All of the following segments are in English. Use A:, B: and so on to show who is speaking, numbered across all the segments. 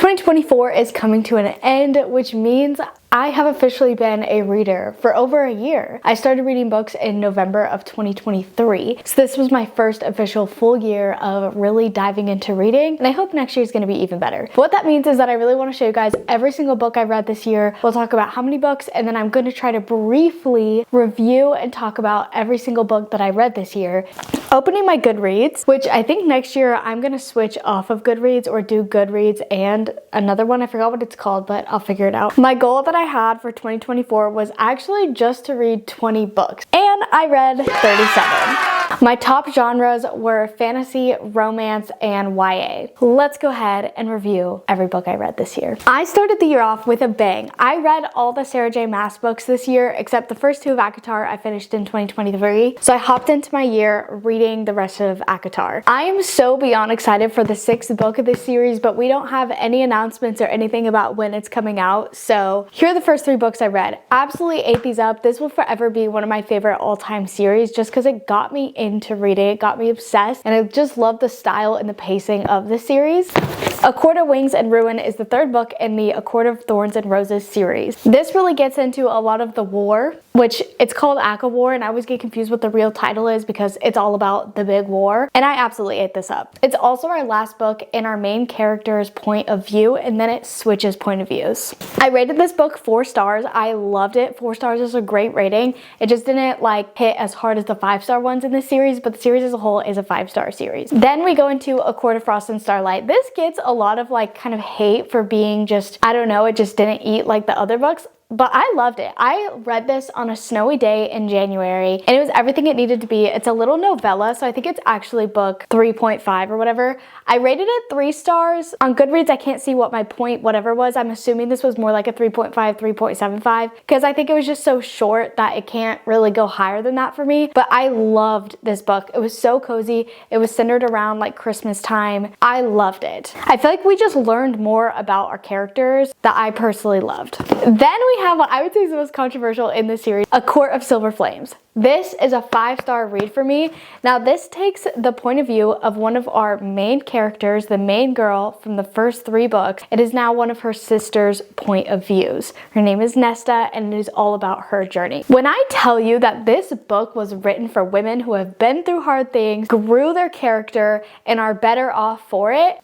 A: 2024 is coming to an end, which means I have officially been a reader for over a year. I started reading books in November of 2023, so this was my first official full year of really diving into reading, and I hope next year is going to be even better. But what that means is that I really want to show you guys every single book I read this year. We'll talk about how many books, and then I'm going to try to briefly review and talk about every single book that I read this year. Opening my Goodreads, which I think next year I'm going to switch off of Goodreads or do Goodreads and another one. I forgot what it's called, but I'll figure it out. My goal that I had for 2024 was actually just to read 20 books, and I read 37. My top genres were fantasy, romance, and YA. Let's go ahead and review every book I read this year. I started the year off with a bang. I read all the Sarah J. Maas books this year, except the first two of ACOTAR I finished in 2023. So I hopped into my year reading the rest of ACOTAR. I am so beyond excited for the 6th book of this series, but we don't have any announcements or anything about when it's coming out. So here are the first 3 books I read. Absolutely ate these up. This will forever be one of my favorite all-time series just because it got me into reading. It got me obsessed, and I just love the style and the pacing of the series. A Court of Wings and Ruin is the 3rd book in the A Court of Thorns and Roses series. This really gets into a lot of the war, which it's called ACA War, and I always get confused what the real title is because it's all about the big war, and I absolutely ate this up. It's also our last book in our main character's point of view, and then it switches point of views. I rated this book 4 stars. I loved it. 4 stars is a great rating. It just didn't like hit as hard as the 5-star ones in this series, but the series as a whole is a 5-star series. Then we go into A Court of Frost and Starlight. This gets a lot of like kind of hate for being just, I don't know, it just didn't eat like the other books. But I loved it. I read this on a snowy day in January, and it was everything it needed to be. It's a little novella, so I think it's actually book 3.5 or whatever. I rated it 3 stars. On Goodreads, I can't see what my point whatever was. I'm assuming this was more like a 3.5, 3.75, because I think it was just so short that it can't really go higher than that for me. But I loved this book. It was so cozy. It was centered around like Christmas time. I loved it. I feel like we just learned more about our characters that I personally loved. Then we have what I would say is the most controversial in this series, A Court of Silver Flames. This is a 5-star read for me. Now this takes the point of view of one of our main characters, the main girl from the first 3 books. It is now one of her sister's point of views. Her name is Nesta, and it is all about her journey. When I tell you that this book was written for women who have been through hard things, grew their character, and are better off for it,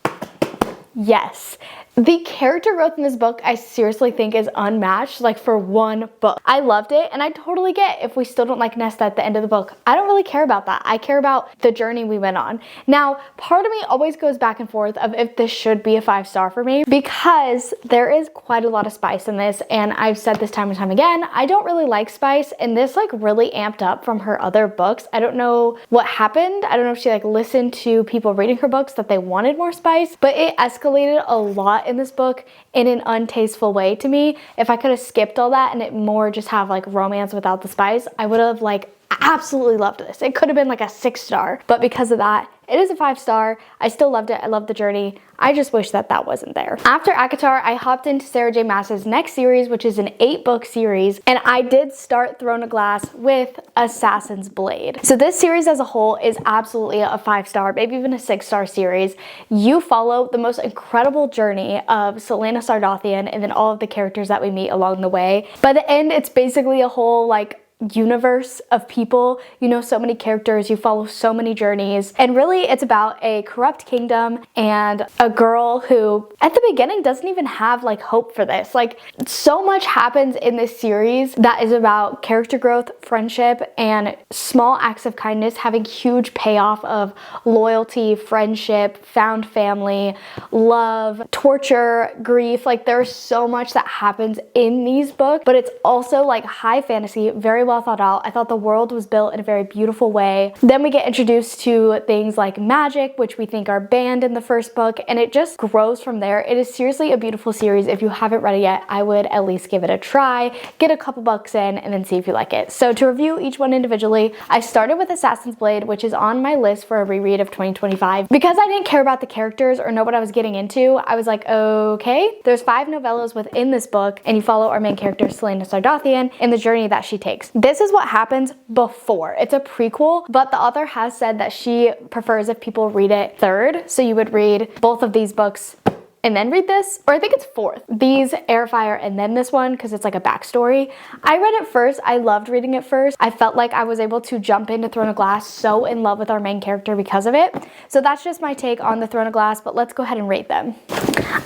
A: yes. The character growth in this book I seriously think is unmatched, like for one book. I loved it, and I totally get if we still don't like Nesta at the end of the book. I don't really care about that. I care about the journey we went on. Now, part of me always goes back and forth of if this should be a 5-star for me, because there is quite a lot of spice in this, and I've said this time and time again, I don't really like spice, and this like really amped up from her other books. I don't know what happened. I don't know if she like listened to people reading her books that they wanted more spice, but it escalated a lot in this book in an untasteful way to me. If I could have skipped all that and it more just have like romance without the spice, I would have like absolutely loved this. It could have been like a 6-star, but because of that, it is a 5-star. I still loved it. I loved the journey. I just wish that that wasn't there. After ACOTAR, I hopped into Sarah J. Maas's next series, which is an 8-book series, and I did start Throne of Glass with Assassin's Blade. So this series as a whole is absolutely a 5-star, maybe even a 6-star series. You follow the most incredible journey of Celaena Sardathian and then all of the characters that we meet along the way. By the end, it's basically a whole like universe of people. You know so many characters, you follow so many journeys, and really it's about a corrupt kingdom and a girl who at the beginning doesn't even have like hope for this. Like so much happens in this series that is about character growth, friendship, and small acts of kindness having huge payoff of loyalty, friendship, found family, love, torture, grief. Like there's so much that happens in these books, but it's also like high fantasy, very well thought out. I thought the world was built in a very beautiful way. Then we get introduced to things like magic, which we think are banned in the first book, and it just grows from there. It is seriously a beautiful series. If you haven't read it yet, I would at least give it a try, get a couple bucks in, and then see if you like it. So to review each one individually, I started with Assassin's Blade, which is on my list for a reread of 2025. Because I didn't care about the characters or know what I was getting into, I was like, okay, there's 5 novellas within this book, and you follow our main character, Celaena Sardathian, and the journey that she takes. This is what happens before. It's a prequel, but the author has said that she prefers if people read it third. So you would read both of these books and then read this, or I think it's 4th. These, Air, Fire, and then this one, because it's like a backstory. I read it first. I loved reading it first. I felt like I was able to jump into Throne of Glass so in love with our main character because of it. So that's just my take on the Throne of Glass, but let's go ahead and rate them.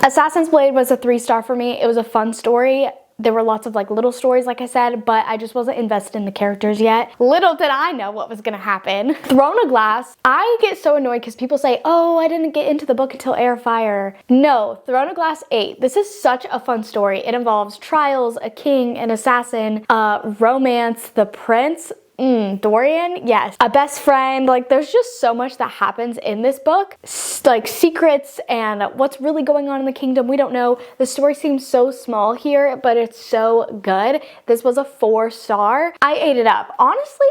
A: Assassin's Blade was a 3-star for me. It was a fun story. There were lots of like little stories, like I said, but I just wasn't invested in the characters yet. Little did I know what was gonna happen. Throne of Glass, I get so annoyed because people say, oh, I didn't get into the book until Air, Fire. No, Throne of Glass 8. This is such a fun story. It involves trials, a king, an assassin, romance, the prince, Dorian, yes, a best friend. Like, there's just so much that happens in this book, like secrets and what's really going on in the kingdom. We don't know. The story seems so small here, but it's so good. This was a 4-star. I ate it up. Honestly,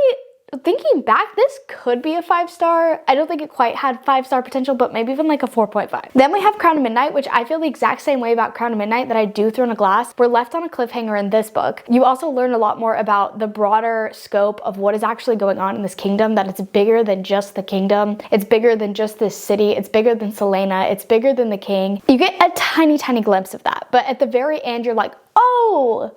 A: thinking back, this could be a 5-star. I don't think it quite had 5-star potential, but maybe even like a 4.5. Then we have Crown of Midnight, which I feel the exact same way about Crown of Midnight that I do Throne of Glass. We're left on a cliffhanger in this book. You also learn a lot more about the broader scope of what is actually going on in this kingdom, that it's bigger than just the kingdom. It's bigger than just this city. It's bigger than Selena. It's bigger than the king. You get a tiny, tiny glimpse of that. But at the very end, you're like, oh,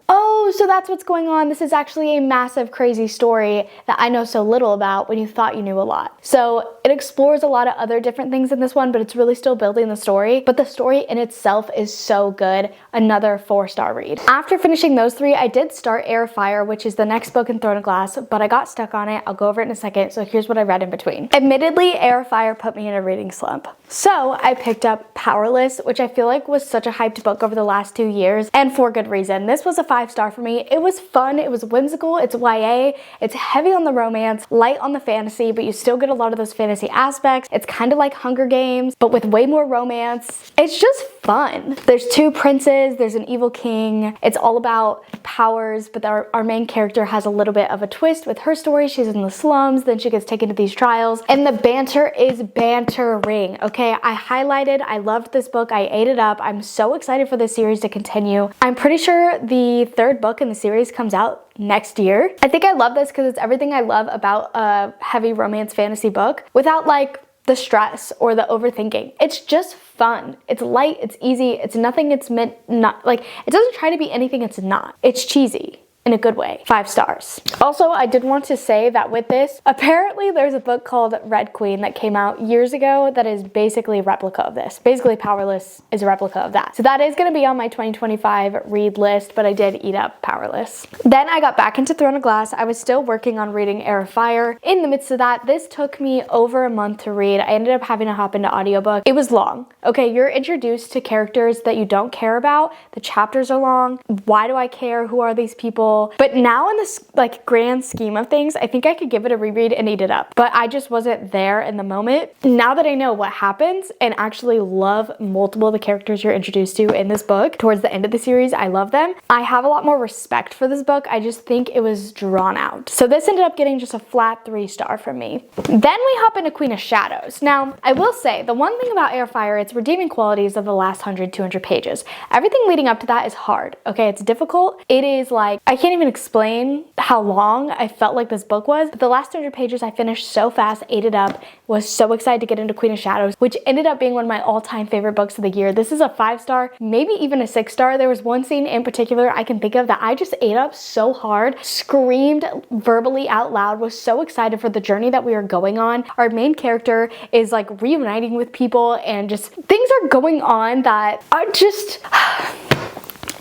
A: so that's what's going on. This is actually a massive, crazy story that I know so little about when you thought you knew a lot. So it explores a lot of other different things in this one, but it's really still building the story. But the story in itself is so good. Another 4-star read. After finishing those 3, I did start Air, Fire, which is the next book in Throne of Glass, but I got stuck on it. I'll go over it in a second. So here's what I read in between. Admittedly, Air, Fire put me in a reading slump. So I picked up Powerless, which I feel like was such a hyped book over the last 2 years, and for good reason. This was a 5-star for me. It was fun. It was whimsical. It's YA. It's heavy on the romance, light on the fantasy, but you still get a lot of those fantasy aspects. It's kind of like Hunger Games, but with way more romance. It's just fun. There's 2 princes. There's an evil king. It's all about powers, but our main character has a little bit of a twist with her story. She's in the slums, then she gets taken to these trials, and the banter is bantering. Okay, I highlighted. I loved this book. I ate it up. I'm so excited for this series to continue. I'm pretty sure the 3rd book in the series comes out next year. I think I love this because it's everything I love about a heavy romance fantasy book without like the stress or the overthinking. It's just fun. It's light, it's easy, it's nothing it's meant not, like, it doesn't try to be anything it's not. It's cheesy in a good way. 5 stars. Also, I did want to say that with this, apparently there's a book called Red Queen that came out years ago that is basically a replica of this. Basically, Powerless is a replica of that. So that is going to be on my 2025 read list, but I did eat up Powerless. Then I got back into Throne of Glass. I was still working on reading Air of Fire. In the midst of that, this took me over a month to read. I ended up having to hop into audiobook. It was long. Okay, you're introduced to characters that you don't care about. The chapters are long. Why do I care? Who are these people? But now in this like grand scheme of things, I think I could give it a reread and eat it up. But I just wasn't there in the moment. Now that I know what happens and actually love multiple of the characters you're introduced to in this book, towards the end of the series, I love them. I have a lot more respect for this book. I just think it was drawn out. So this ended up getting just a flat 3-star from me. Then we hop into Queen of Shadows. Now, I will say, the one thing about Air Fire, its redeeming qualities of the last 100, 200 pages. Everything leading up to that is hard. Okay, it's difficult. It is like, I can't even explain how long I felt like this book was, but the last 200 pages I finished so fast, ate it up, was so excited to get into Queen of Shadows, which ended up being one of my all-time favorite books of the year. This is a 5-star, maybe even a 6-star. There was one scene in particular I can think of that I just ate up so hard, screamed verbally out loud, was so excited for the journey that we are going on. Our main character is like reuniting with people, and just things are going on that are just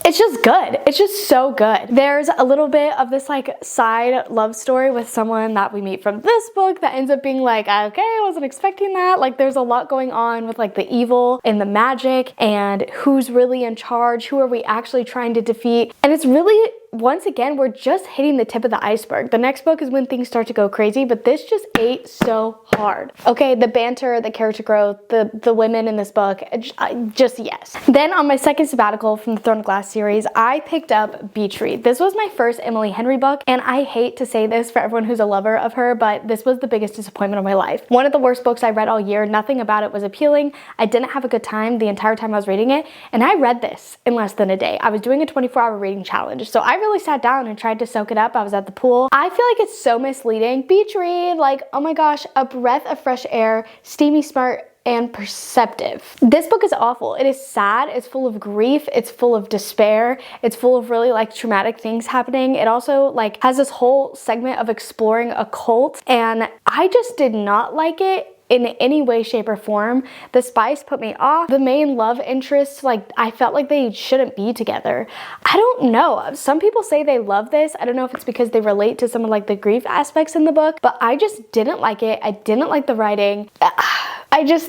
A: it's just good. It's just so good. There's a little bit of this like side love story with someone that we meet from this book that ends up being like, okay, I wasn't expecting that. Like, there's a lot going on with like the evil and the magic and who's really in charge, who are we actually trying to defeat. And it's really, once again, we're just hitting the tip of the iceberg. The next book is when things start to go crazy, but this just ate so hard. Okay, the banter, the character growth, the women in this book, just yes. Then on my second sabbatical from the Throne of Glass series, I picked up Beach Read. This was my first Emily Henry book, and I hate to say this for everyone who's a lover of her, but this was the biggest disappointment of my life. One of the worst books I read all year. Nothing about it was appealing. I didn't have a good time the entire time I was reading it, and I read this in less than a day. I was doing a 24-hour reading challenge, so I really sat down and tried to soak it up. I was at the pool. I feel like it's so misleading. Beach Read, like, oh my gosh, a breath of fresh air, steamy, smart, and perceptive. This book is awful. It is sad, it's full of grief, it's full of despair, it's full of really like traumatic things happening. It also like has this whole segment of exploring a cult, and I just did not like it in any way, shape, or form. The spice put me off. The main love interests, like, I felt like they shouldn't be together. I don't know. Some people say they love this. I don't know if it's because they relate to some of like the grief aspects in the book, but I just didn't like it. I didn't like the writing.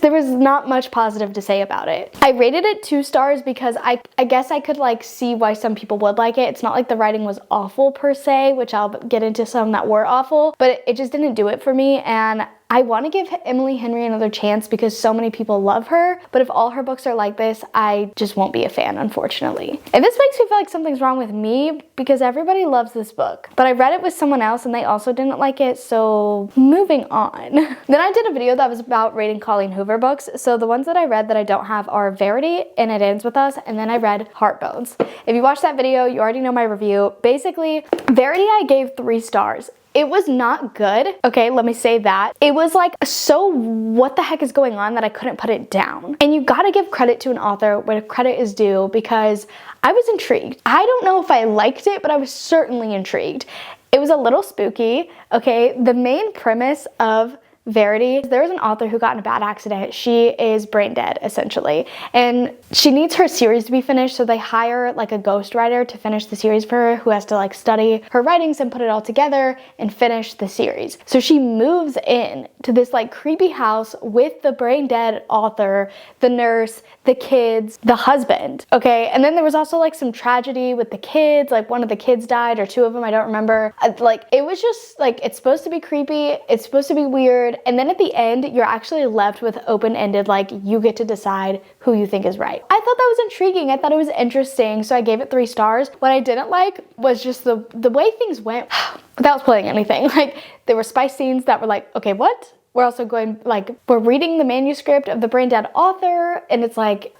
A: There was not much positive to say about it. I rated it 2 stars because I guess I could like see why some people would like it. It's not like the writing was awful per se, which I'll get into some that were awful, but it just didn't do it for me. And I want to give Emily Henry another chance because so many people love her, but if all her books are like this, I just won't be a fan, unfortunately. And this makes me feel like something's wrong with me because everybody loves this book, but I read it with someone else and they also didn't like it, so moving on. Then I did a video that was about rating Colleen Hoover books. So the ones that I read that I don't have are Verity and It Ends With Us, and then I read Heartbones. If you watched that video, you already know my review. Basically, Verity I gave 3 stars. It was not good. Okay, let me say that. It was like, so what the heck is going on that I couldn't put it down? And you gotta give credit to an author where credit is due because I was intrigued. I don't know if I liked it, but I was certainly intrigued. It was a little spooky, okay? The main premise of Verity, there's an author who got in a bad accident. She is brain dead, essentially, and she needs her series to be finished, so they hire like a ghostwriter to finish the series for her, who has to like study her writings and put it all together and finish the series. So she moves in to this like creepy house with the brain dead author, the nurse, the kids, the husband, okay? And then there was also like some tragedy with the kids, like one of the kids died, or 2 of them, I don't remember. Like, it was just like, it's supposed to be creepy, it's supposed to be weird, and then at the end, you're actually left with open-ended, like, you get to decide who you think is right. I thought that was intriguing. I thought it was interesting, so I gave it 3 stars. What I didn't like was just the way things went without spoiling anything. Like, there were spice scenes that were like, okay, what? We're also going, like, we're reading the manuscript of the brain dead author, and it's like,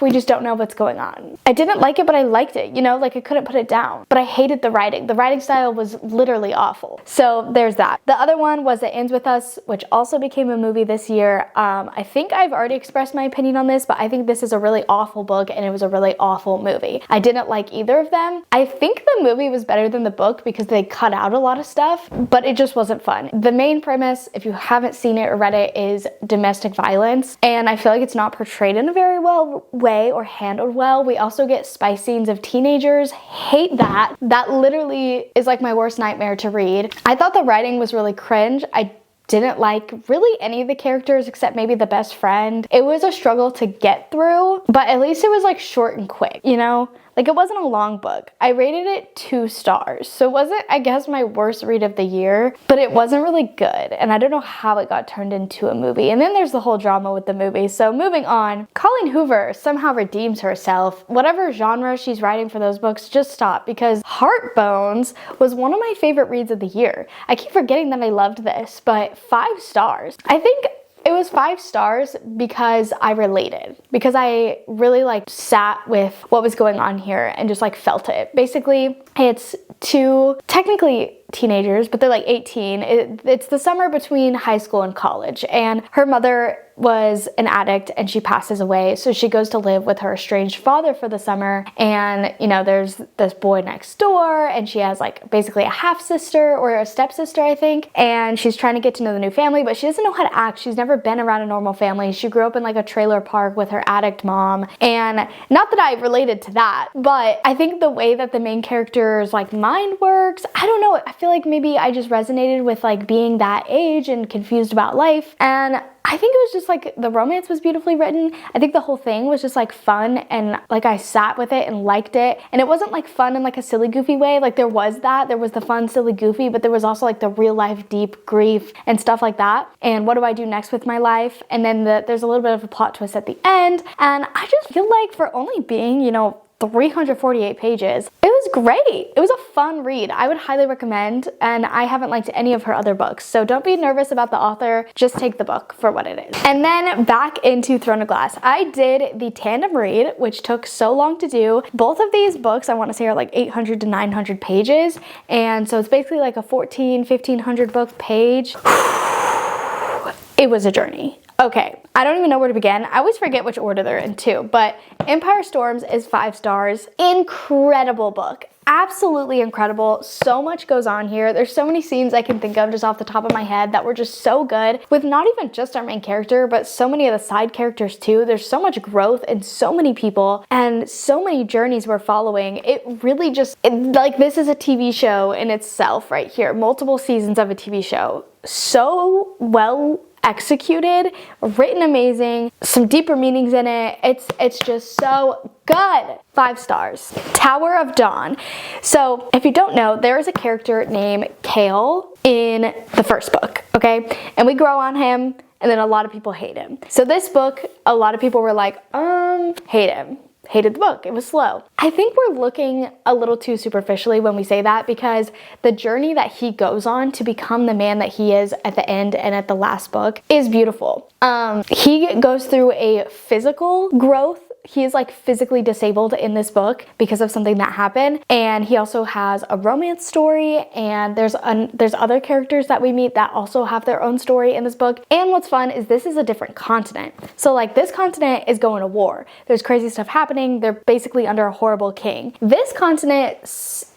A: we just don't know what's going on. I didn't like it, but I liked it, you know, like I couldn't put it down. But I hated the writing. The writing style was literally awful. So there's that. The other one was It Ends With Us, which also became a movie this year. I think I've already expressed my opinion on this, but I think this is a really awful book, and it was a really awful movie. I didn't like either of them. I think the movie was better than the book because they cut out a lot of stuff, but it just wasn't fun. The main premise, if you haven't seen it or read it, is domestic violence, and I feel like it's not portrayed in a very well way or handled well. We also get spice scenes of teenagers. Hate that. That literally is like my worst nightmare to read. I thought the writing was really cringe. I didn't like really any of the characters except maybe the best friend. It was a struggle to get through, but at least it was like short and quick, you know? Like, it wasn't a long book. I rated it 2 stars. So it wasn't, I guess, my worst read of the year, but it wasn't really good. And I don't know how it got turned into a movie. And then there's the whole drama with the movie. So moving on, Colleen Hoover somehow redeems herself. Whatever genre she's writing for those books, just stop, because Heartbones was one of my favorite reads of the year. I keep forgetting that I loved this, but 5 stars. I think it was 5 stars because I related, because I really like sat with what was going on here and just like felt it. Basically, it's 2 technically teenagers, but they're like 18. It's the summer between high school and college, and her mother was an addict and she passes away, so she goes to live with her estranged father for the summer. And you know, there's this boy next door, and she has like basically a half sister or a stepsister, I think, and she's trying to get to know the new family, but she doesn't know how to act. She's never been around a normal family. She grew up in like a trailer park with her addict mom, and not that I related to that, but I think the way that the main character's like mind works, I don't know, I feel like maybe I just resonated with like being that age and confused about life. And I think it was just like, the romance was beautifully written. I think the whole thing was just like fun, and like I sat with it and liked it. And it wasn't like fun in like a silly goofy way. Like there was the fun silly goofy, but there was also like the real life deep grief and stuff like that. And what do I do next with my life? And then there's a little bit of a plot twist at the end. And I just feel like for only being, you know, 348 pages, it was great. It was a fun read. I would highly recommend, and I haven't liked any of her other books, so don't be nervous about the author. Just take the book for what it is. And then back into Throne of Glass. I did the Tandem read, which took so long to do. Both of these books, I want to say, are like 800 to 900 pages, and so it's basically like a 1500 book page. It was a journey. Okay, I don't even know where to begin. I always forget which order they're in too, but Empire Storms is 5 stars. Incredible book. Absolutely incredible. So much goes on here. There's so many scenes I can think of just off the top of my head that were just so good, with not even just our main character, but so many of the side characters too. There's so much growth and so many people and so many journeys we're following. It really just, like, this is a TV show in itself right here. Multiple seasons of a TV show. So well executed, written amazing, some deeper meanings in it. It's just so good. 5 stars. Tower of Dawn. So if you don't know, there is a character named Kale in the first book, okay? And we grow on him, and then a lot of people hate him. So this book, a lot of people were like, hate him. Hated the book. It was slow. I think we're looking a little too superficially when we say that, because the journey that he goes on to become the man that he is at the end and at the last book is beautiful. He goes through a physical growth. He is like physically disabled in this book because of something that happened, and he also has a romance story, and there's other characters that we meet that also have their own story in this book. And what's fun is this is a different continent. So like, this continent is going to war. There's crazy stuff happening. They're basically under a horrible king. This continent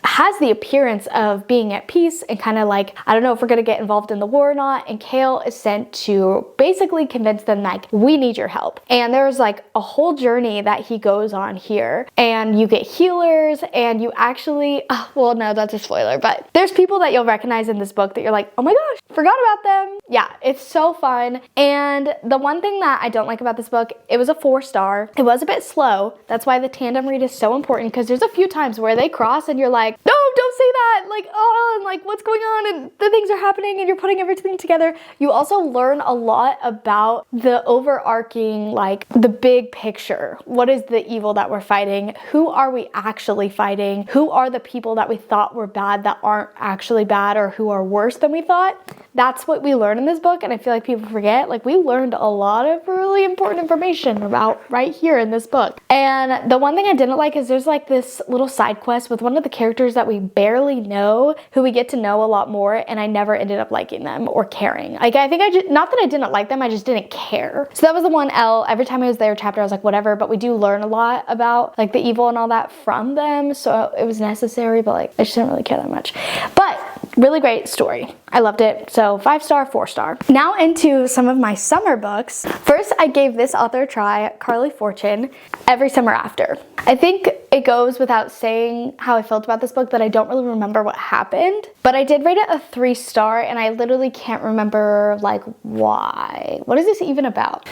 A: has the appearance of being at peace and kind of like, I don't know if we're gonna get involved in the war or not, and Kale is sent to basically convince them like, we need your help. And there's like a whole journey that he goes on here, and you get healers, and you actually, well, no, that's a spoiler, but there's people that you'll recognize in this book that you're like, oh my gosh, forgot about them. Yeah, it's so fun. And the one thing that I don't like about this book, it was a 4 star. It was a bit slow. That's why the tandem read is so important, because there's a few times where they cross and you're like, no, don't say that, like, oh, and like, what's going on, and the things are happening, and you're putting everything together. You also learn a lot about the overarching, like, the big picture. What is the evil that we're fighting? Who are we actually fighting? Who are the people that we thought were bad that aren't actually bad, or who are worse than we thought? That's what we learn in this book, and I feel like people forget. Like, we learned a lot of really important information about right here in this book. And the one thing I didn't like is there's like this little side quest with one of the characters that we barely know, who we get to know a lot more, and I never ended up liking them or caring. Like, I think not that I didn't like them, I just didn't care. So that was the one L. Every time I was there chapter, I was like, whatever, but we do learn a lot about like the evil and all that from them, so it was necessary, but like, I just didn't really care that much. But really great story. I loved it. So 5 star, 4 star. Now into some of my summer books. First, I gave this author a try, Carly Fortune, Every Summer After. I think it goes without saying how I felt about this book that I don't really remember what happened, but I did rate it a 3 star, and I literally can't remember like why. What is this even about?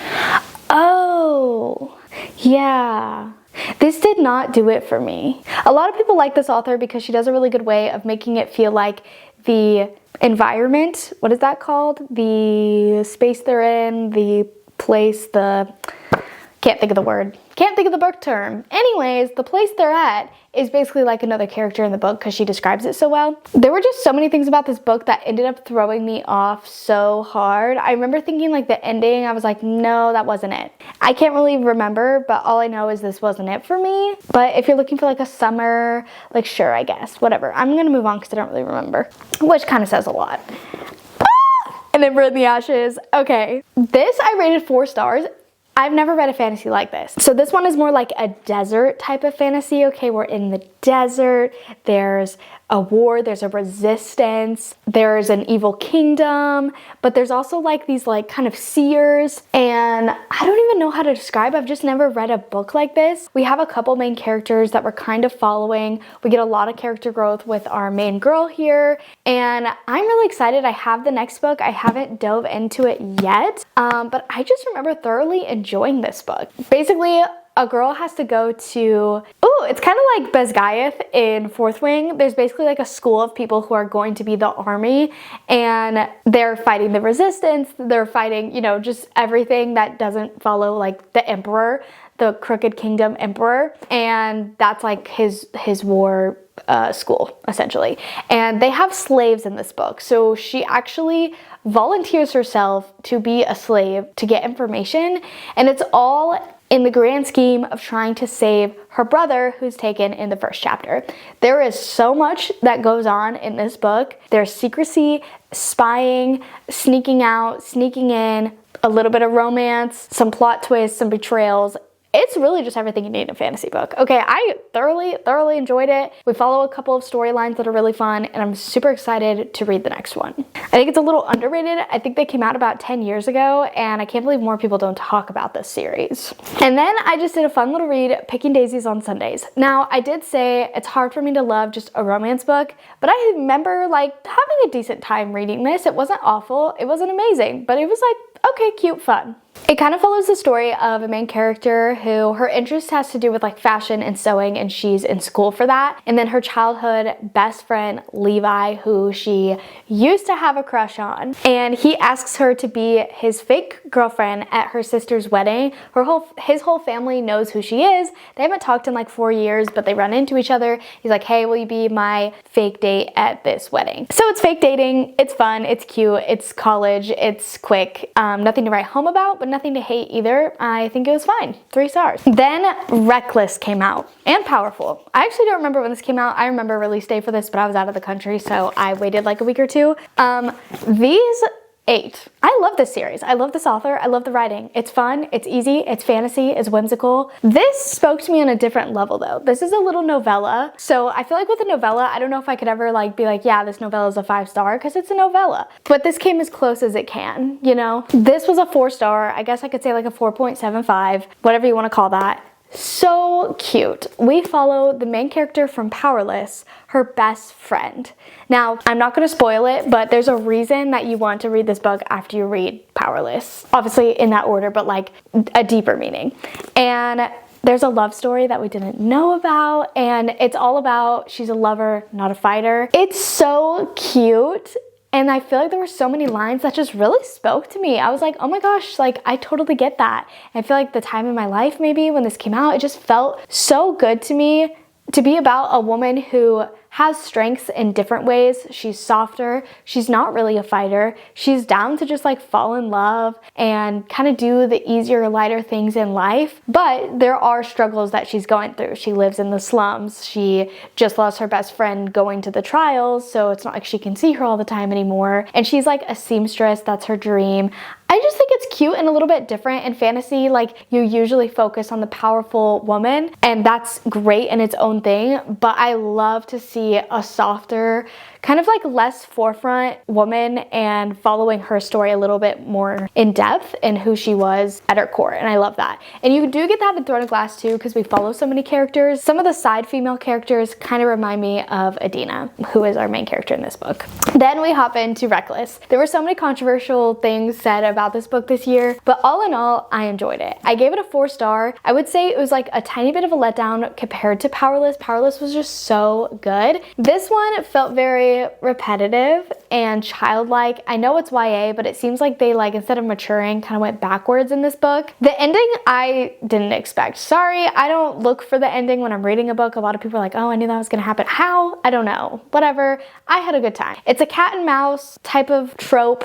A: Oh, yeah. This did not do it for me. A lot of people like this author because she does a really good way of making it feel like the environment, what is that called? The space they're in, the place, can't think of the word. Can't think of the book term. Anyways, the place they're at is basically like another character in the book because she describes it so well. There were just so many things about this book that ended up throwing me off so hard. I remember thinking like the ending, I was like, no, that wasn't it. I can't really remember, but all I know is this wasn't it for me. But if you're looking for like a summer, like sure, I guess, whatever. I'm gonna move on because I don't really remember, which kind of says a lot. And then Burn the Ashes. Okay, this I rated 4 stars. I've never read a fantasy like this. So this one is more like a desert type of fantasy. Okay, we're in the desert. There's a war, there's a resistance, there's an evil kingdom, but there's also like these like kind of seers, and I don't even know how to describe. I've just never read a book like this. We have a couple main characters that we're kind of following. We get a lot of character growth with our main girl here, and I'm really excited. I have the next book. I haven't dove into it yet, but I just remember thoroughly enjoying this book. Basically, a girl has to go to, it's kind of like Besgaiath in Fourth Wing. There's basically like a school of people who are going to be the army, and they're fighting the resistance. They're fighting, you know, just everything that doesn't follow like the emperor, the Crooked Kingdom emperor. And that's like his war school, essentially. And they have slaves in this book. So she actually volunteers herself to be a slave to get information. And it's all in the grand scheme of trying to save her brother who's taken in the first chapter. There is so much that goes on in this book. There's secrecy, spying, sneaking out, sneaking in, a little bit of romance, some plot twists, some betrayals. It's really just everything you need in a fantasy book. Okay, I thoroughly enjoyed it. We follow a couple of storylines that are really fun, and I'm super excited to read the next one. I think it's a little underrated. I think they came out about 10 years ago, and I can't believe more people don't talk about this series. And then I just did a fun little read, Picking Daisies on Sundays. Now, I did say it's hard for me to love just a romance book, but I remember like having a decent time reading this. It wasn't awful, it wasn't amazing, but it was like, okay, cute, fun. It kind of follows the story of a main character who her interest has to do with like fashion and sewing, and she's in school for that. And then her childhood best friend, Levi, who she used to have a crush on, and he asks her to be his fake girlfriend at her sister's wedding. His whole family knows who she is. They haven't talked in like 4 years, but they run into each other. He's like, hey, will you be my fake date at this wedding? So it's fake dating. It's fun. It's cute. It's college. It's quick. Nothing to write home about, but nothing to hate either. I think it was fine. 3 stars. Then Reckless came out, and Powerful. I actually don't remember when this came out. I remember release date for this, but I was out of the country, so I waited like a week or two. These 8. I love this series. I love this author. I love the writing. It's fun. It's easy. It's fantasy. It's whimsical. This spoke to me on a different level though. This is a little novella. So I feel like with a novella, I don't know if I could ever like be like, yeah, this novella is a 5-star because it's a novella. But this came as close as it can, you know? This was a 4-star. I guess I could say like a 4.75, whatever you want to call that. So cute. We follow the main character from Powerless, her best friend. Now, I'm not going to spoil it, but there's a reason that you want to read this book after you read Powerless. Obviously in that order, but like a deeper meaning. And there's a love story that we didn't know about, and it's all about she's a lover, not a fighter. It's so cute. And I feel like there were so many lines that just really spoke to me. I was like, oh my gosh, like I totally get that. And I feel like the time in my life maybe when this came out, it just felt so good to me to be about a woman who has strengths in different ways. She's softer. She's not really a fighter. She's down to just like fall in love and kind of do the easier, lighter things in life. But there are struggles that she's going through. She lives in the slums. She just lost her best friend going to the trials, so it's not like she can see her all the time anymore. And she's like a seamstress. That's her dream. I just think it's cute and a little bit different. In fantasy, like you usually focus on the powerful woman, and that's great in its own thing, but I love to see a softer, kind of like less forefront woman and following her story a little bit more in depth in who she was at her core, and I love that. And you do get that in Throne of Glass too, because we follow so many characters. Some of the side female characters kind of remind me of Adina, who is our main character in this book. Then we hop into Reckless. There were so many controversial things said about this book this year, but all in all, I enjoyed it. I gave it a 4-star. I would say it was like a tiny bit of a letdown compared to Powerless. Powerless was just so good. This one felt very repetitive and childlike. I know it's YA, but it seems like they like instead of maturing kind of went backwards in this book. The ending I didn't expect. Sorry, I don't look for the ending when I'm reading a book. A lot of people are like, oh, I knew that was gonna happen. How? I don't know. Whatever. I had a good time. It's a cat and mouse type of trope,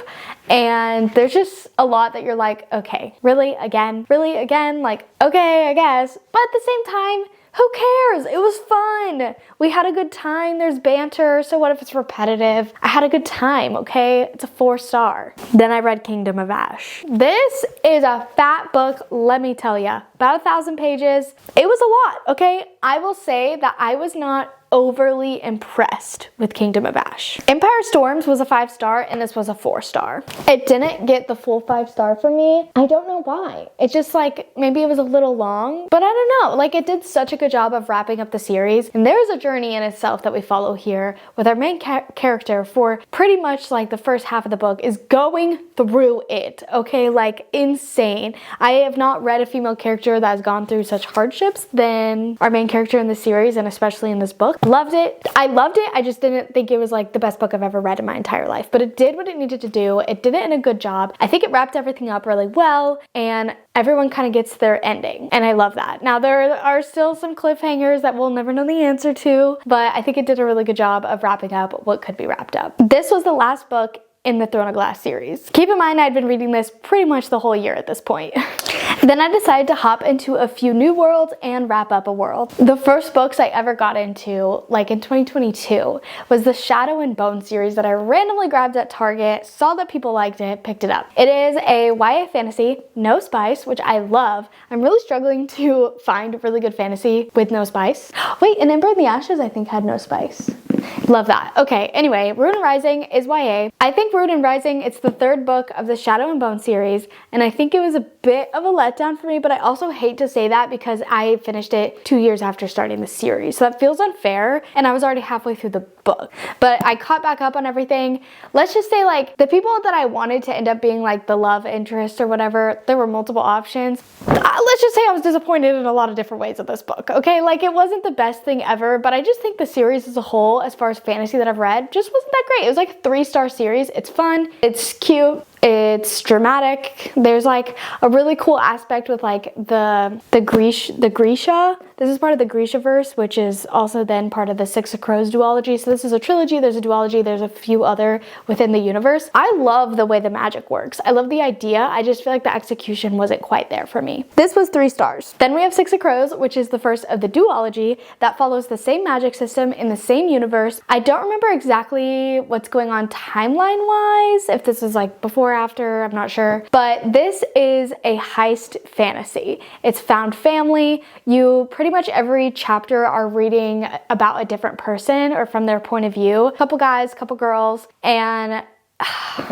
A: and there's just a lot that you're like, okay, really again? Really again? Like, okay, I guess. But at the same time, who cares? It was fun. We had a good time. There's banter. So what if it's repetitive? I had a good time, okay? It's a 4-star. Then I read Kingdom of Ash. This is a fat book, let me tell ya. About 1,000 pages. It was a lot, okay? I will say that I was not overly impressed with Kingdom of Ash. Empire Storms was a 5-star and this was a 4-star. It didn't get the full 5-star for me. I don't know why. It's just like, maybe it was a little long, but I don't know. Like it did such a good job of wrapping up the series. And there's a journey in itself that we follow here with our main character for pretty much like the first half of the book is going through it, okay? Like insane. I have not read a female character that has gone through such hardships than our main character in the series, and especially in this book. Loved it. I loved it. I just didn't think it was like the best book I've ever read in my entire life, but it did what it needed to do. It did it in a good job. I think it wrapped everything up really well, and everyone kind of gets their ending, and I love that. Now there are still some cliffhangers that we'll never know the answer to, but I think it did a really good job of wrapping up what could be wrapped up. This was the last book in the Throne of Glass series. Keep in mind, I'd been reading this pretty much the whole year at this point. Then I decided to hop into a few new worlds and wrap up a world. The first books I ever got into, like in 2022, was the Shadow and Bone series that I randomly grabbed at Target, saw that people liked it, picked it up. It is a YA fantasy, no spice, which I love. I'm really struggling to find really good fantasy with no spice. Wait, and Ember in the Ashes I think had no spice. Love that. Okay, anyway, Ruin Rising is YA. I think Ruin Rising, it's the third book of the Shadow and Bone series, and I think it was a bit of a letdown for me, but I also hate to say that because I finished it 2 years after starting the series, so that feels unfair, and I was already halfway through the book. But I caught back up on everything. Let's just say, like, the people that I wanted to end up being like the love interest or whatever, there were multiple options. Let's just say I was disappointed in a lot of different ways of this book, okay? Like, it wasn't the best thing ever, but I just think the series as a whole, as far as fantasy that I've read, just wasn't that great. It was like a 3-star series. It's fun, it's cute, it's dramatic. There's like a really cool aspect with like the Grisha. This is part of the Grishaverse, which is also then part of the Six of Crows duology. So this is a trilogy, there's a duology, there's a few other within the universe. I love the way the magic works. I love the idea. I just feel like the execution wasn't quite there for me. This was 3 stars. Then we have Six of Crows, which is the first of the duology that follows the same magic system in the same universe. I don't remember exactly what's going on timeline-wise, if this is like before or after, I'm not sure. But this is a heist fantasy. It's found family. You pretty much every chapter are reading about a different person or from their point of view. Couple guys, couple girls, and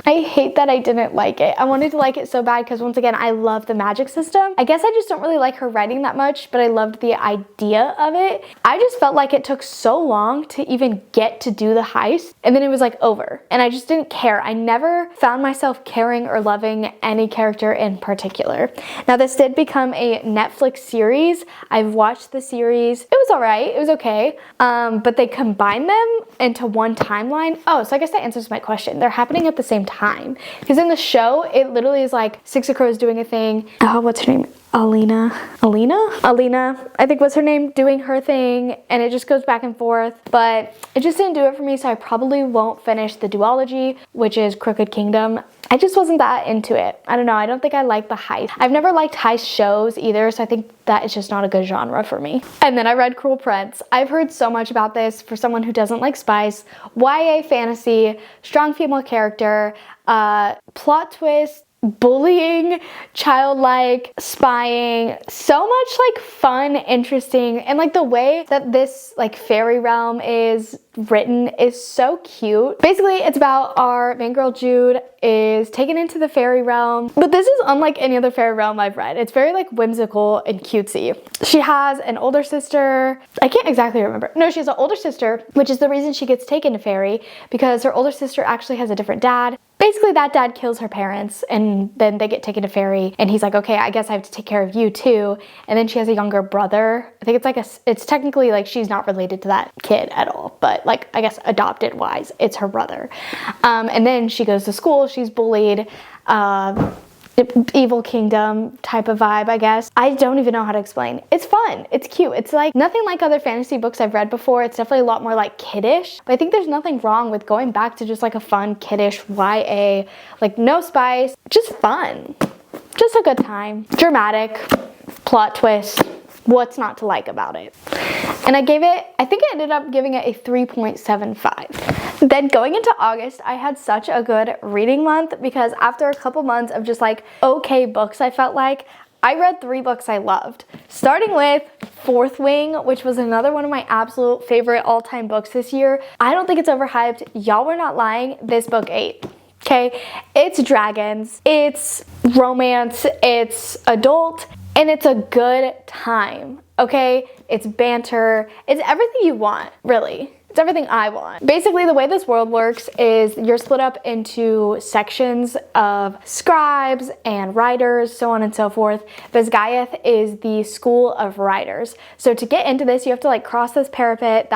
A: I hate that I didn't like it. I wanted to like it so bad because once again, I love the magic system. I guess I just don't really like her writing that much, but I loved the idea of it. I just felt like it took so long to even get to do the heist, and then it was like over, and I just didn't care. I never found myself caring or loving any character in particular. Now, this did become a Netflix series. I've watched the series. It was all right. It was okay. But they combined them into one timeline. Oh, so I guess that answers my question. They're happening at the same time, because in the show it literally is like Six of Crows doing a thing. Oh, what's her name? Alina, I think was her name, doing her thing, and it just goes back and forth, but it just didn't do it for me, so I probably won't finish the duology, which is Crooked Kingdom. I just wasn't that into it. I don't know, I don't think I like the heist. I've never liked heist shows either, so I think that is just not a good genre for me. And then I read Cruel Prince. I've heard so much about this for someone who doesn't like spice. YA fantasy, strong female character, plot twist, bullying, childlike, spying, so much like fun, interesting, and like the way that this like fairy realm is written is so cute. Basically, it's about our main girl Jude is taken into the fairy realm, but this is unlike any other fairy realm I've read. It's very like whimsical and cutesy. She has an older sister. I can't exactly remember. No, she has an older sister, which is the reason she gets taken to fairy, because her older sister actually has a different dad. Basically, that dad kills her parents, and then they get taken to fairy, and he's like, okay, I guess I have to take care of you too. And then she has a younger brother. I think it's like it's technically like she's not related to that kid at all, but like I guess adopted wise, it's her brother. And then she goes to school, she's bullied, evil kingdom type of vibe, I guess. I don't even know how to explain. It's fun, it's cute. It's like nothing like other fantasy books I've read before. It's definitely a lot more like kiddish, but I think there's nothing wrong with going back to just like a fun kiddish YA, like no spice, just fun, just a good time. Dramatic, plot twist, what's not to like about it? And I think I ended up giving it a 3.75. Then going into August, I had such a good reading month because after a couple months of just like okay books, I felt like I read 3 books I loved. Starting with Fourth Wing, which was another one of my absolute favorite all-time books this year. I don't think it's overhyped. Y'all were not lying. This book ate. Okay, it's dragons, it's romance, it's adult, and it's a good time, okay? It's banter, it's everything you want, really. It's everything I want. Basically, the way this world works is you're split up into sections of scribes and writers, so on and so forth. Basgiath is the school of writers. So to get into this, you have to like cross this parapet.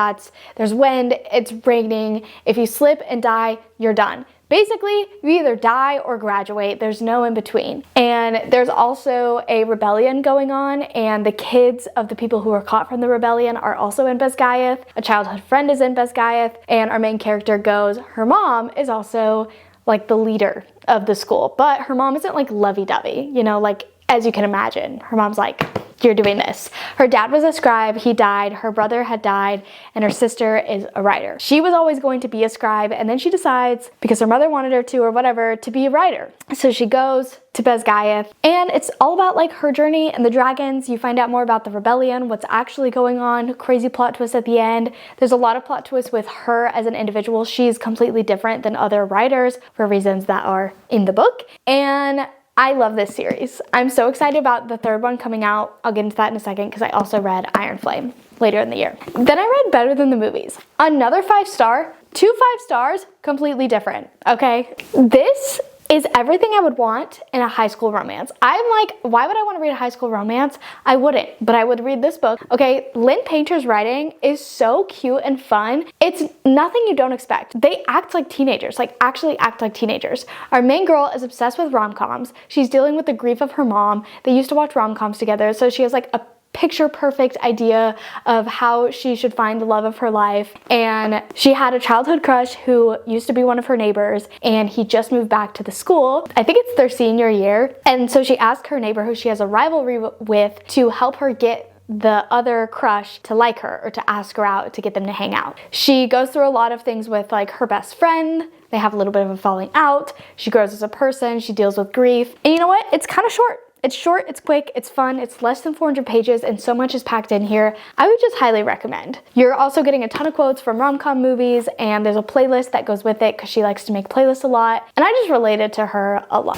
A: There's wind, it's raining. If you slip and die, you're done. Basically, you either die or graduate. There's no in between. And there's also a rebellion going on, and the kids of the people who were caught from the rebellion are also in Basgiath. A childhood friend is in Basgiath, and our main character goes, her mom is also like the leader of the school, but her mom isn't like lovey-dovey, you know, like as you can imagine, her mom's like, you're doing this. Her dad was a scribe, he died, her brother had died, and her sister is a writer. She was always going to be a scribe, and then she decides, because her mother wanted her to or whatever, to be a writer. So she goes to Bezgaia, and it's all about like her journey and the dragons. You find out more about the rebellion, what's actually going on, crazy plot twist at the end. There's a lot of plot twists with her as an individual. She's completely different than other writers for reasons that are in the book, and I love this series. I'm so excited about the third one coming out. I'll get into that in a second because I also read Iron Flame later in the year. Then I read Better Than the Movies. Another 5-star, 2 5 stars, completely different, okay? This is everything I would want in a high school romance. I'm like, why would I want to read a high school romance? I wouldn't, but I would read this book. Okay, Lynn Painter's writing is so cute and fun. It's nothing you don't expect. They act like teenagers, like actually act like teenagers. Our main girl is obsessed with rom-coms. She's dealing with the grief of her mom. They used to watch rom-coms together, so she has like a picture perfect idea of how she should find the love of her life. And she had a childhood crush who used to be one of her neighbors, and he just moved back to the school. I think it's their senior year. And so she asked her neighbor, who she has a rivalry with, to help her get the other crush to like her, or to ask her out to get them to hang out. She goes through a lot of things with like her best friend. They have a little bit of a falling out. She grows as a person. She deals with grief. And you know what? It's kind of short. It's short, it's quick, it's fun, it's less than 400 pages, and so much is packed in here. I would just highly recommend. You're also getting a ton of quotes from rom-com movies, and there's a playlist that goes with it because she likes to make playlists a lot, and I just related to her a lot.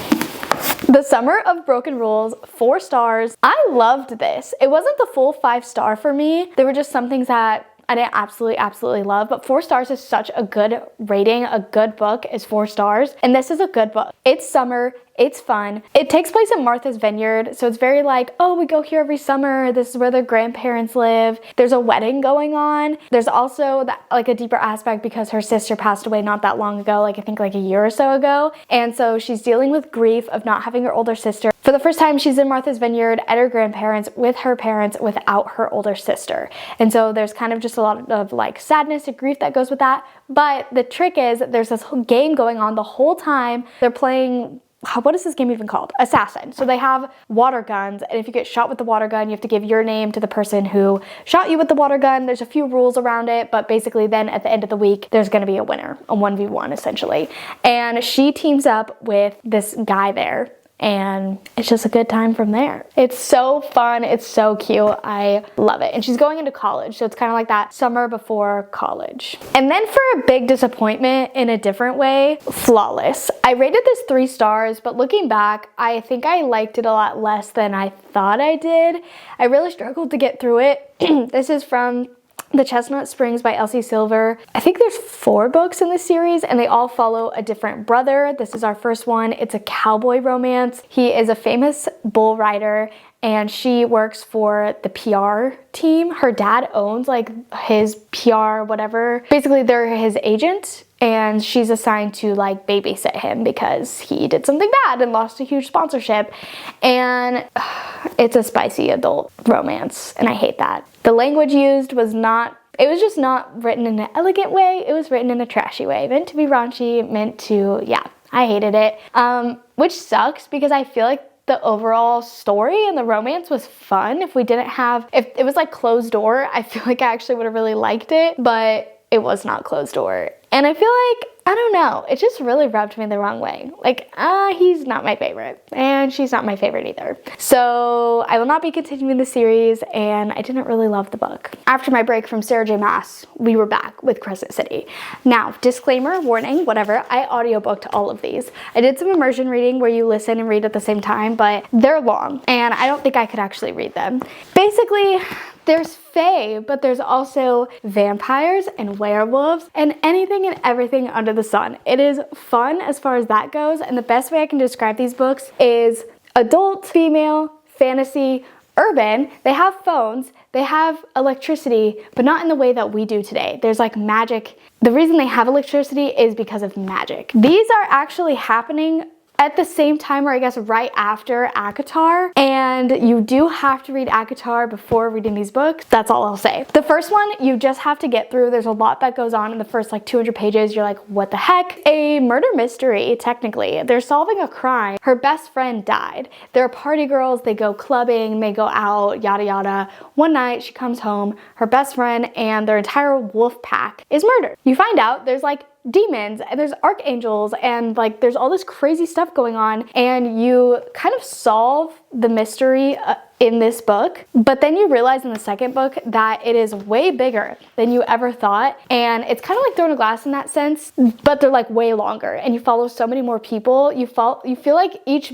A: The Summer of Broken Rules, 4 stars. I loved this. It wasn't the full 5-star for me. There were just some things that I didn't absolutely love, but 4 stars is such a good rating. A good book is 4 stars, and this is a good book. It's summer, it's fun. It takes place in Martha's Vineyard, so it's very like, oh, we go here every summer. This is where their grandparents live. There's a wedding going on. There's also that, like a deeper aspect because her sister passed away not that long ago, like I think like a year or so ago, and so she's dealing with grief of not having her older sister. For the first time, she's in Martha's Vineyard at her grandparents with her parents without her older sister. And so there's kind of just a lot of like sadness and grief that goes with that. But the trick is there's this whole game going on the whole time. They're playing, what is this game even called? Assassin. So they have water guns, and if you get shot with the water gun, you have to give your name to the person who shot you with the water gun. There's a few rules around it, but basically then at the end of the week, there's gonna be a winner, a 1v1 essentially. And she teams up with this guy there, and it's just a good time from there. It's so fun, it's so cute, I love it. And she's going into college, so it's kind of like that summer before college. And then for a big disappointment in a different way, Flawless. I rated this 3 stars, but looking back, I think I liked it a lot less than I thought I did. I really struggled to get through it. This is from The Chestnut Springs by Elsie Silver. I think there's 4 books in this series, and they all follow a different brother. This is our first one. It's a cowboy romance. He is a famous bull rider, and she works for the PR team. Her dad owns like his PR whatever. Basically, they're his agent, and she's assigned to like babysit him because he did something bad and lost a huge sponsorship. And it's a spicy adult romance, and I hate that. The language used was not, it was just not written in an elegant way. It was written in a trashy way, meant to be raunchy, meant to, yeah, I hated it. Which sucks because I feel like the overall story and the romance was fun. If it was like closed door, I feel like I actually would have really liked it, but it was not closed door. And I feel like, I don't know, it just really rubbed me the wrong way. Like, he's not my favorite, and she's not my favorite either. So I will not be continuing the series, and I didn't really love the book. After my break from Sarah J. Maas, we were back with Crescent City. Now, disclaimer, warning, whatever, I audiobooked all of these. I did some immersion reading where you listen and read at the same time, but they're long, and I don't think I could actually read them. Basically, there's fae, but there's also vampires and werewolves and anything and everything under the sun. It is fun as far as that goes, and the best way I can describe these books is adult, female, fantasy, urban. They have phones, they have electricity, but not in the way that we do today. There's like magic. The reason they have electricity is because of magic. These are actually happening at the same time, or I guess right after ACOTAR, and you do have to read ACOTAR before reading these books. That's all I'll say. The first one, you just have to get through. There's a lot that goes on in the first like 200 pages. You're like, what the heck? A murder mystery, technically. They're solving a crime. Her best friend died. They're party girls. They go clubbing, they go out, yada yada. One night she comes home, her best friend and their entire wolf pack is murdered. You find out there's like demons and there's archangels and like there's all this crazy stuff going on, and you kind of solve the mystery in this book, but then you realize in the second book that it is way bigger than you ever thought, and it's kind of like throwing a glass in that sense, but they're like way longer, and you follow so many more people. You feel like each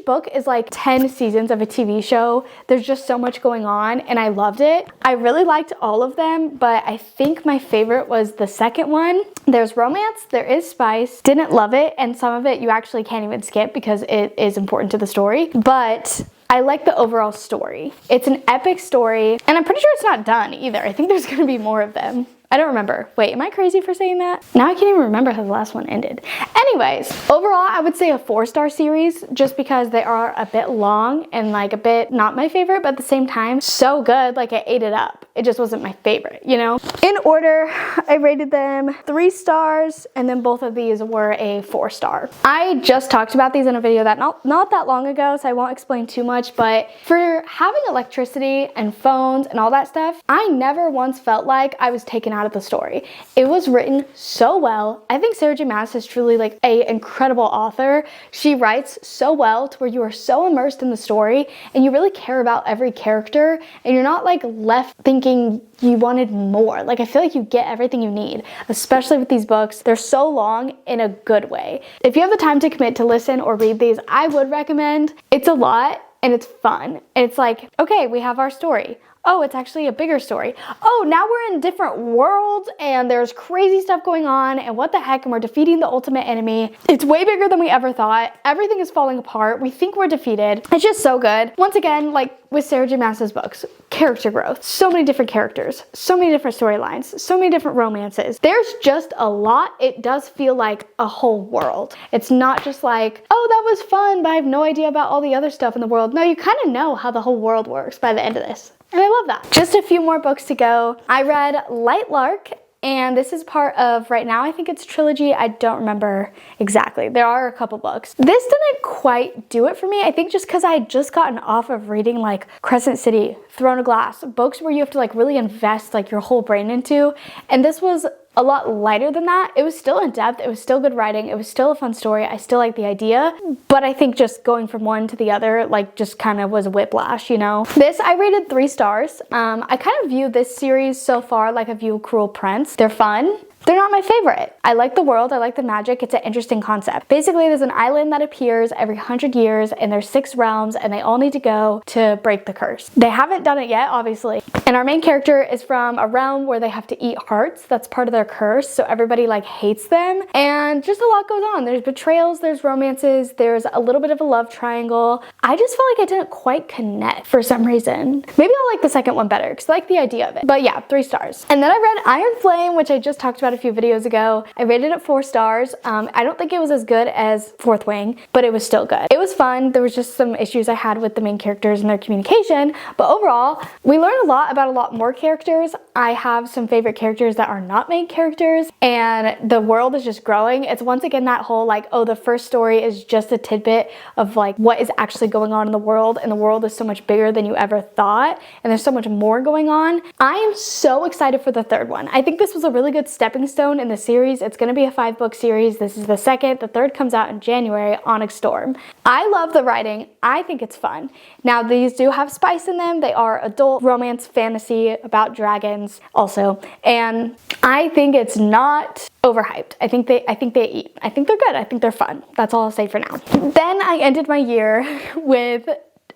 A: book is like 10 seasons of a TV show. There's just so much going on, and I loved it. I really liked all of them, but I think my favorite was the second one. There's romance, there is spice. Didn't love it, and some of it you actually can't even skip because it is important to the story, but I like the overall story. It's an epic story, and I'm pretty sure it's not done either. I think there's gonna be more of them. I don't remember. Wait, am I crazy for saying that? Now I can't even remember how the last one ended. Anyways, overall, I would say a 4-star series just because they are a bit long and like a bit not my favorite, but at the same time, so good, like I ate it up. It just wasn't my favorite, you know? In order, I rated them 3 stars, and then both of these were a 4-star. I just talked about these in a video that not that long ago, so I won't explain too much, but for having electricity and phones and all that stuff, I never once felt like I was taken out of the story. It was written so well. I think Sarah J. Maas is truly like an incredible author. She writes so well to where you are so immersed in the story and you really care about every character, and you're not like left thinking you wanted more. Like I feel like you get everything you need, especially with these books. They're so long in a good way. If you have the time to commit to listen or read these, I would recommend. It's a lot and it's fun. And it's like, okay, we have our story. Oh, it's actually a bigger story. Oh, now we're in different worlds and there's crazy stuff going on, and what the heck, and we're defeating the ultimate enemy. It's way bigger than we ever thought. Everything is falling apart. We think we're defeated. It's just so good. Once again, like with Sarah J. Maas's books, character growth, so many different characters, so many different storylines, so many different romances. There's just a lot. It does feel like a whole world. It's not just like, oh, that was fun, but I have no idea about all the other stuff in the world. No, you kind of know how the whole world works by the end of this. And I love that. Just a few more books to go. I read Lark, and this is part of, right now I think it's trilogy. I don't remember exactly. There are a couple books. This didn't quite do it for me. I think just because I had just gotten off of reading like Crescent City, Throne of Glass, books where you have to like really invest like your whole brain into. And this was a lot lighter than that. It was still in depth. It was still good writing. It was still a fun story. I still like the idea, but I think just going from one to the other, like just kind of was a whiplash, you know? This I rated 3 stars. I kind of view this series so far like I view Cruel Prince. They're fun. They're not my favorite. I like the world, I like the magic, it's an interesting concept. Basically, there's an island that appears every 100 years, and there's 6 realms, and they all need to go to break the curse. They haven't done it yet, obviously. And our main character is from a realm where they have to eat hearts. That's part of their curse, so everybody like hates them. And just a lot goes on. There's betrayals, there's romances, there's a little bit of a love triangle. I just felt like I didn't quite connect for some reason. Maybe I'll like the second one better, because I like the idea of it. But yeah, 3 stars. And then I read Iron Flame, which I just talked about a few videos ago. I rated it 4 stars. I don't think it was as good as Fourth Wing, but it was still good. It was fun. There was just some issues I had with the main characters and their communication, but overall, we learned a lot about a lot more characters. I have some favorite characters that are not main characters, and the world is just growing. It's once again that whole like, oh, the first story is just a tidbit of like what is actually going on in the world, and the world is so much bigger than you ever thought, and there's so much more going on. I am so excited for the third one. I think this was a really good stepping stone in the series. It's going to be a 5-book series. This is the second. The third comes out in January, Onyx Storm. I love the writing. I think it's fun. Now, these do have spice in them. They are adult romance fantasy about dragons also, and I think it's not overhyped. I think they eat. I think they're good. I think they're fun. That's all I'll say for now. Then I ended my year with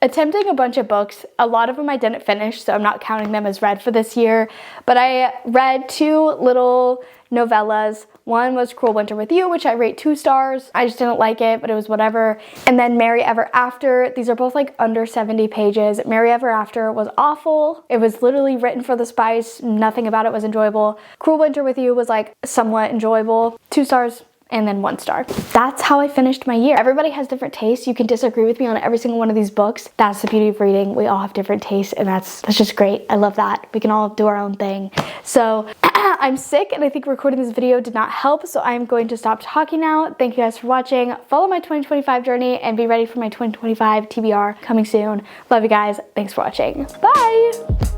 A: attempting a bunch of books. A lot of them I didn't finish, so I'm not counting them as read for this year, but I read 2 little novellas. One was Cruel Winter with You, which I rate 2 stars. I just didn't like it, but it was whatever. And then Merry Ever After. These are both like under 70 pages. Merry Ever After was awful. It was literally written for the spice. Nothing about it was enjoyable. Cruel Winter with You was like somewhat enjoyable. 2 stars. and then 1 star. That's how I finished my year. Everybody has different tastes. You can disagree with me on every single one of these books. That's the beauty of reading. We all have different tastes, and that's just great. I love that. We can all do our own thing. So I'm sick, and I think recording this video did not help, so I'm going to stop talking now. Thank you guys for watching. Follow my 2025 journey and be ready for my 2025 TBR coming soon. Love you guys. Thanks for watching. Bye!